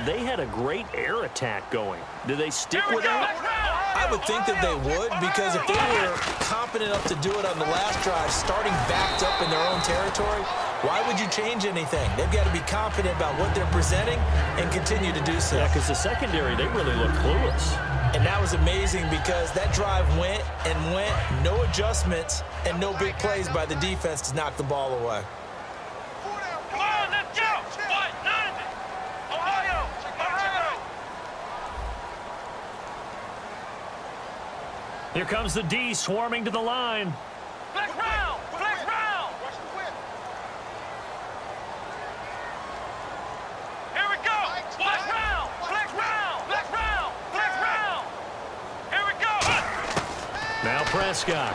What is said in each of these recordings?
they had a great air attack going. Do they stick with that? I would think that they would, because if they were competent enough to do it on the last drive, starting backed up in their own territory, why would you change anything? They've got to be confident about what they're presenting and continue to do so. Yeah, because the secondary, they really look clueless. And that was amazing because that drive went and went, no adjustments and no big plays by the defense to knock the ball away. Come on, let's go! Ohio! Here comes the D swarming to the line. Flex round! Flex round! Here we go! Flex round! Flex round! Flex round! Flex round! Here we go! Now Prescott.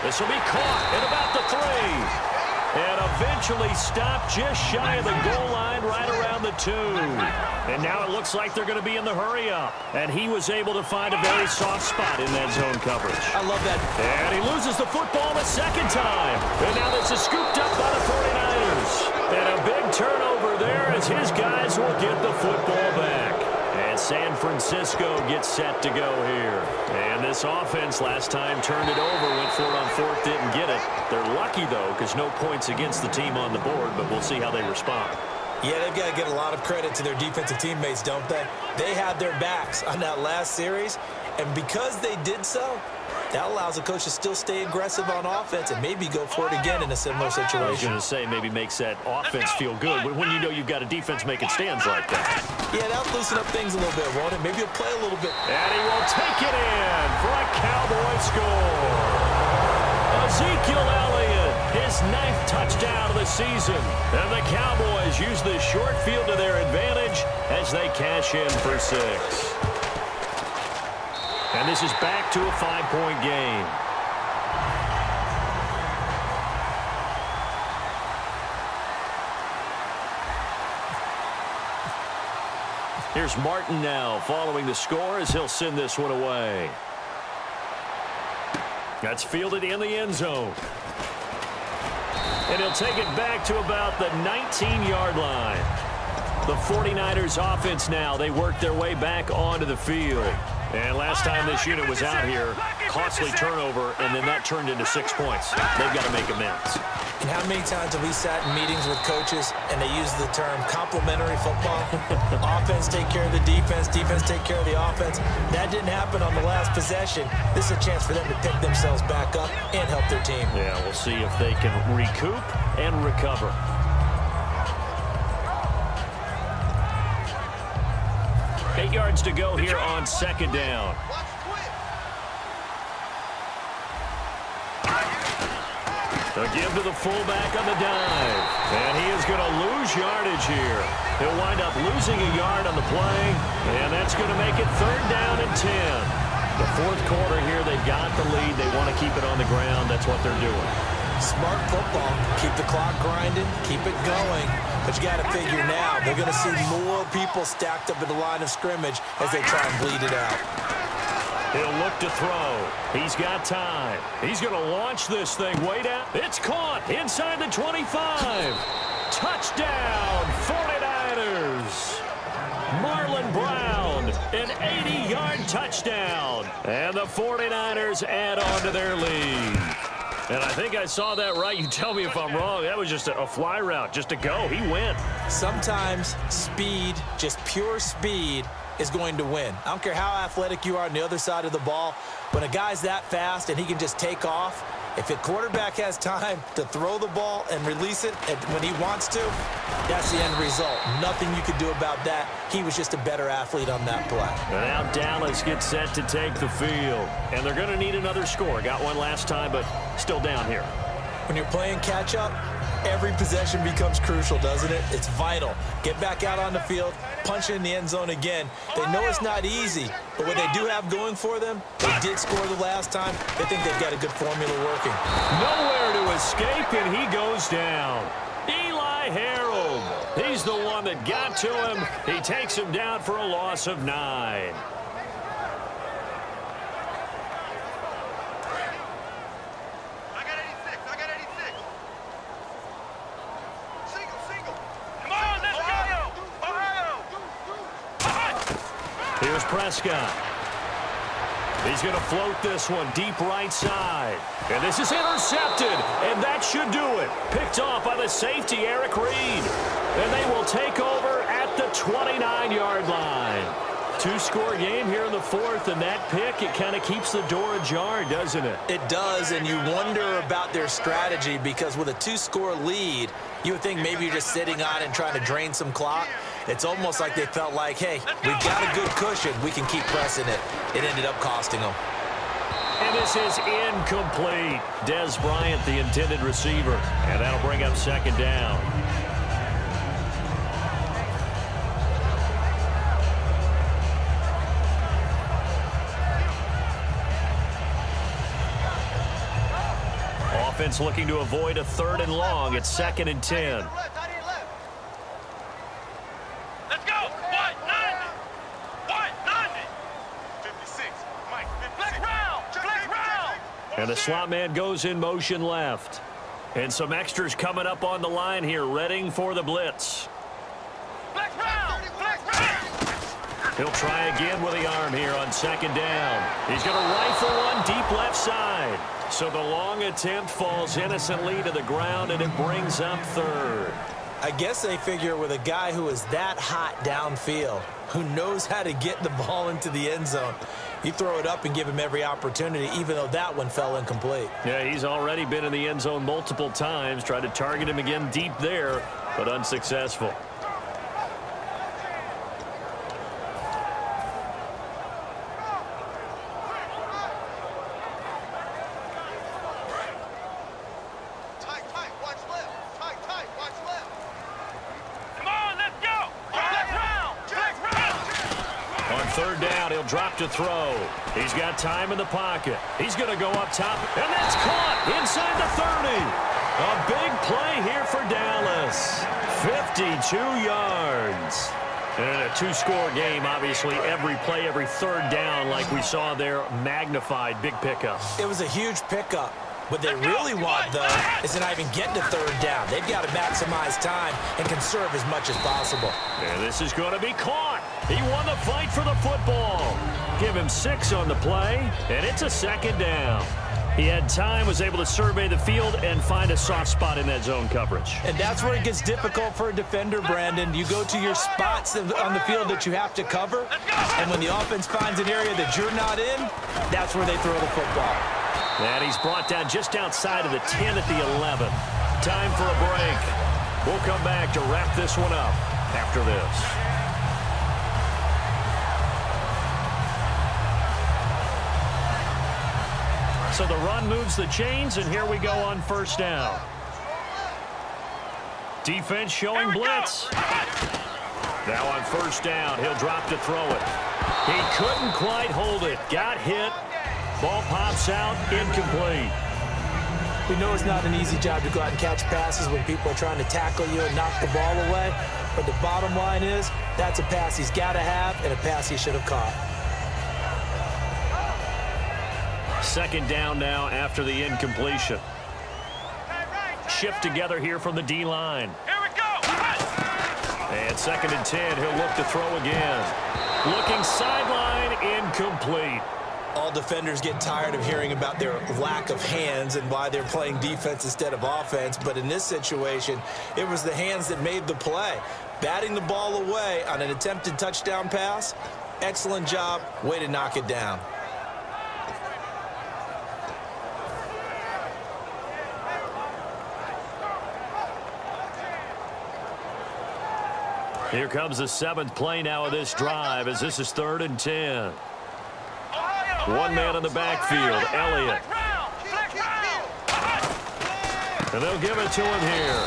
This will be caught at about the 3. And eventually stopped just shy of the goal line right around the 2. And now it looks like they're going to be in the hurry-up. And he was able to find a very soft spot in that zone coverage. I love that. And he loses the football the second time. And now this is scooped up by the 49ers. And a big turnover there as his guys will get the football back. And San Francisco gets set to go here. And this offense last time turned it over, went for it on 4th, didn't get it. They're lucky, though, because no points against the team on the board, but we'll see how they respond. Yeah, they've got to get a lot of credit to their defensive teammates, don't they? They had their backs on that last series, and because they did so, that allows the coach to still stay aggressive on offense and maybe go for it again in a similar situation. I was going to say maybe makes that offense feel good when you know you've got a defense making stands like that. Yeah, that'll loosen up things a little bit, won't it? Maybe he'll play a little bit. And he will take it in for a Cowboy score. Ezekiel Elliott, his 9th touchdown of the season. And the Cowboys use this short field to their advantage as they cash in for 6. And this is back to a 5-point game. Here's Martin now following the score as he'll send this one away. That's fielded in the end zone. And he'll take it back to about the 19-yard line. The 49ers offense now, they work their way back onto the field. And last time this unit was out here, costly turnover, and then that turned into 6 points. They've got to make amends. And how many times have we sat in meetings with coaches and they use the term complementary football? Offense take care of the defense, defense take care of the offense. That didn't happen on the last possession. This is a chance for them to pick themselves back up and help their team. Yeah, we'll see if they can recoup and recover. Eight yards to go here on 2nd down. A give to the fullback on the dive. And he is going to lose yardage here. He'll wind up losing a yard on the play. And that's going to make it 3rd down and 10. The 4th quarter here, they've got the lead. They want to keep it on the ground. That's what they're doing. Smart football. Keep the clock grinding. Keep it going. But you got to figure now, they're going to see more people stacked up in the line of scrimmage as they try and bleed it out. He'll look to throw. He's got time. He's going to launch this thing way down. It's caught inside the 25. Touchdown, 49ers. Marlon Brown, an 80-yard touchdown. And the 49ers add on to their lead. And I think I saw that right. You tell me if I'm wrong. That was just a fly route, just to go. He went. Sometimes speed, just pure speed, is going to win. I don't care how athletic you are on the other side of the ball. When a guy's that fast and he can just take off, if a quarterback has time to throw the ball and release it when he wants to, that's the end result. Nothing you could do about that. He was just a better athlete on that play. And now Dallas gets set to take the field. And they're going to need another score. Got one last time, but still down here. When you're playing catch-up, every possession becomes crucial, doesn't it? It's vital. Get back out on the field, punch it in the end zone again. They know it's not easy, but what they do have going for them, they did score the last time. They think they've got a good formula working. Nowhere to escape, and he goes down. Eli Harold. He's the one that got to him. He takes him down for a loss of 9. Come on, let's go! Ohio! Here's Prescott. He's going to float this one deep right side. And this is intercepted, and that should do it. Picked off by the safety, Eric Reed. And they will take over at the 29-yard line. Two-score game here in the fourth, and that pick, it kind of keeps the door ajar, doesn't it? It does, and you wonder about their strategy because with a two-score lead, you would think maybe you're just sitting on it and trying to drain some clock. It's almost like they felt like, hey, we've got a good cushion. We can keep pressing it. It ended up costing them. And this is incomplete. Dez Bryant, the intended receiver. And that'll bring up second down. Offense looking to avoid a 3rd and long. It's 2nd and 10. Let's go. White 90. White 90. 56. Mike 56. Black round. Black round. And the slot man goes in motion left. And some extras coming up on the line here, readying for the blitz. Black round. Black round. He'll try again with the arm here on 2nd down. He's going to rifle one deep left side. So the long attempt falls innocently to the ground, and it brings up 3rd. I guess they figure with a guy who is that hot downfield, who knows how to get the ball into the end zone, you throw it up and give him every opportunity, even though that one fell incomplete. Yeah, he's already been in the end zone multiple times. Tried to target him again deep there, but unsuccessful. Drop to throw. He's got time in the pocket. He's going to go up top, and that's caught inside the 30. A big play here for Dallas. 52 yards. And in a two-score game, obviously, every play, every 3rd down, like we saw there, magnified, big pickup. It was a huge pickup. What they really want, though, is to not even get to 3rd down. They've got to maximize time and conserve as much as possible. And this is going to be caught. He won the fight for the football. Give him 6 on the play, and it's a 2nd down. He had time, was able to survey the field and find a soft spot in that zone coverage. And that's where it gets difficult for a defender, Brandon. You go to your spots on the field that you have to cover, and when the offense finds an area that you're not in, that's where they throw the football. And he's brought down just outside of the 10 at the 11. Time for a break. We'll come back to wrap this one up after this. So the run moves the chains, and here we go on 1st down. Defense showing blitz. Now on 1st down, he'll drop to throw it. He couldn't quite hold it. Got hit. Ball pops out, incomplete. We know it's not an easy job to go out and catch passes when people are trying to tackle you and knock the ball away. But the bottom line is, that's a pass he's got to have and a pass he should have caught. 2nd down now after the incompletion. Shift together here from the D-line. Here we go. And 2nd and 10, he'll look to throw again. Looking sideline, incomplete. All defenders get tired of hearing about their lack of hands and why they're playing defense instead of offense. But in this situation, it was the hands that made the play. Batting the ball away on an attempted touchdown pass, excellent job. Way to knock it down. Here comes the 7th play now of this drive as this is 3rd and 10. One man in the backfield, Elliott. And they'll give it to him here.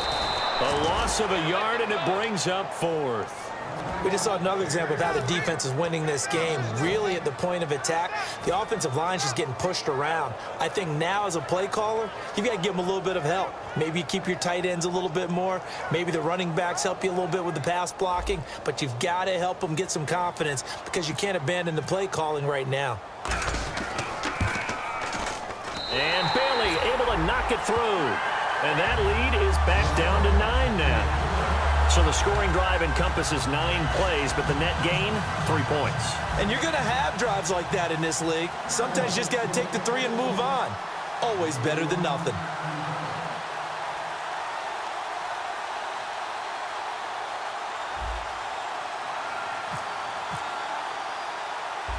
A loss of a yard, and it brings up 4th. We just saw another example of how the defense is winning this game. Really at the point of attack, the offensive line is just getting pushed around. I think now as a play caller, you've got to give them a little bit of help. Maybe keep your tight ends a little bit more. Maybe the running backs help you a little bit with the pass blocking. But you've got to help them get some confidence because you can't abandon the play calling right now. And Bailey able to knock it through. And that lead is back down to 9 now. So the scoring drive encompasses 9 plays, but the net gain, 3 points. And you're going to have drives like that in this league. Sometimes you just got to take the 3 and move on. Always better than nothing.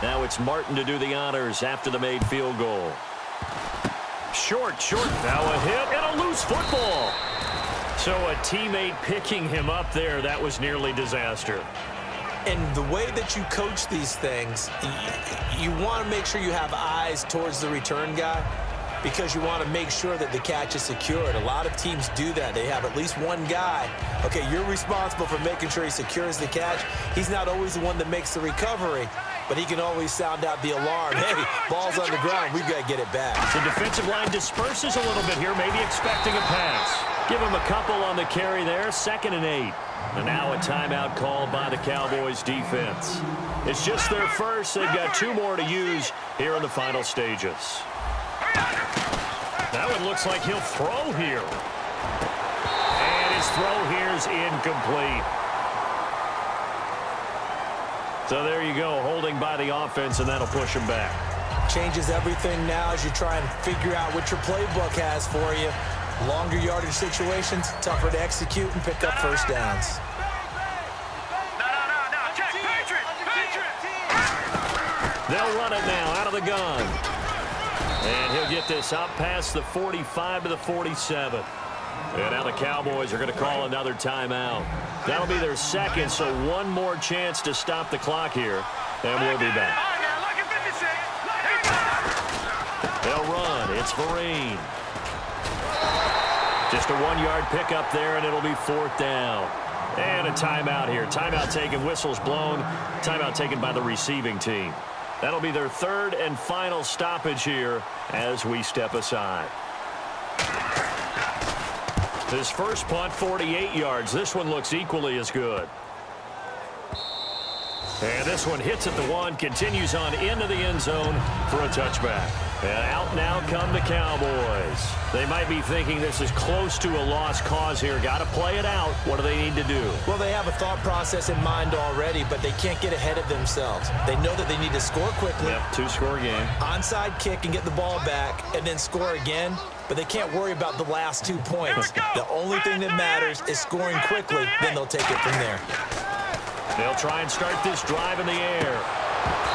Now it's Martin to do the honors after the made field goal. Short. Now a hit and a loose football. So a teammate picking him up there, that was nearly disaster. And the way that you coach these things, you want to make sure you have eyes towards the return guy because you want to make sure that the catch is secured. A lot of teams do that. They have at least one guy. Okay, you're responsible for making sure he secures the catch. He's not always the one that makes the recovery, but he can always sound out the alarm. Hey, ball's on the ground. We've got to get it back. The defensive line disperses a little bit here, maybe expecting a pass. Give him a couple on the carry there, 2nd and 8. And now a timeout called by the Cowboys defense. It's just their first. They've got 2 more to use here in the final stages. That one looks like he'll throw here. And his throw here is incomplete. So there you go, holding by the offense, and that'll push him back. Changes everything now as you try and figure out what your playbook has for you. Longer yardage situations, tougher to execute and pick up first downs. Check, Patriots! They'll run it now out of the gun. And he'll get this up past the 45 to the 47. And now the Cowboys are going to call another timeout. That'll be their second, so one more chance to stop the clock here. And we'll be back. They'll run. It's Vereen. Just a 1-yard pickup there, and it'll be 4th down. And a timeout here. Timeout taken, whistles blown. Timeout taken by the receiving team. That'll be their 3rd and final stoppage here as we step aside. His first punt, 48 yards. This one looks equally as good. And this one hits at the 1, continues on into the end zone for a touchback. And out now come the Cowboys. They might be thinking this is close to a lost cause here. Got to play it out. What do they need to do? Well, they have a thought process in mind already, but they can't get ahead of themselves. They know that they need to score quickly. Yep, 2-score game. Onside kick and get the ball back and then score again, but they can't worry about the last 2 points. The only thing that matters is scoring quickly, then they'll take it from there. They'll try and start this drive in the air.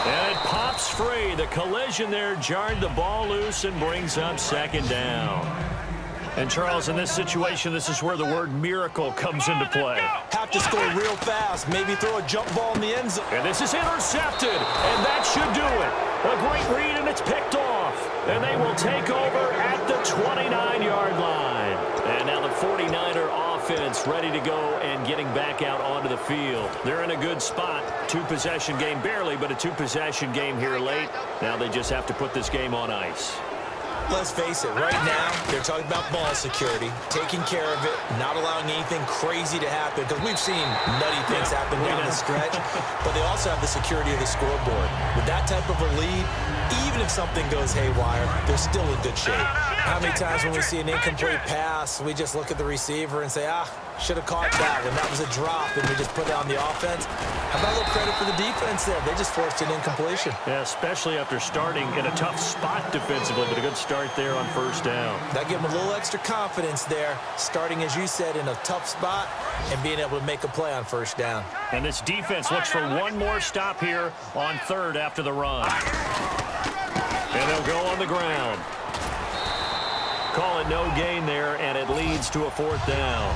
And it pops free. The collision there jarred the ball loose and brings up 2nd down. And, Charles, in this situation, this is where the word miracle comes into play. Have to score real fast. Maybe throw a jump ball in the end zone. And this is intercepted. And that should do it. A great read, and it's picked off. And they will take over at the 29-yard line. And now the 49er offense ready to go and getting back out onto the field. They're in a good spot. 2-possession game, barely, but a 2-possession game here late. Now they just have to put this game on ice. Let's face it, right now, they're talking about ball security, taking care of it, not allowing anything crazy to happen, because we've seen nutty things happen down the stretch, but they also have the security of the scoreboard. With that type of a lead, even if something goes haywire, they're still in good shape. How many times when we see an incomplete pass, we just look at the receiver and say, should have caught that when that was a drop, and we just put it on the offense. How about a little credit for the defense there? They just forced an incompletion. Yeah, especially after starting in a tough spot defensively, but a good start there on 1st down. That gave them a little extra confidence there, starting, as you said, in a tough spot and being able to make a play on 1st down. And this defense looks for one more stop here on 3rd after the run. And they'll go on the ground. Call it no gain there, and it leads to a 4th down.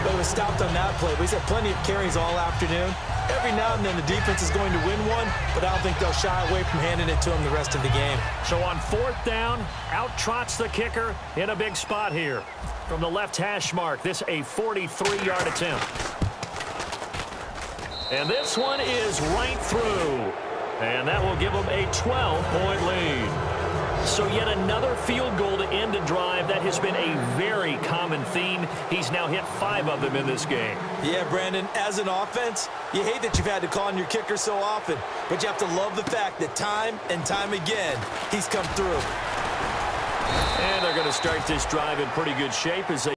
But it was stopped on that play. We've had plenty of carries all afternoon. Every now and then the defense is going to win one, but I don't think they'll shy away from handing it to them the rest of the game. So on 4th down, out trots the kicker in a big spot here. From the left hash mark, this a 43-yard attempt. And this one is right through. And that will give them a 12-point lead. So yet another field goal to end a drive. That has been a very common theme. He's now hit 5 of them in this game. Yeah, Brandon, as an offense, you hate that you've had to call on your kicker so often, but you have to love the fact that time and time again, he's come through. And they're going to start this drive in pretty good shape as they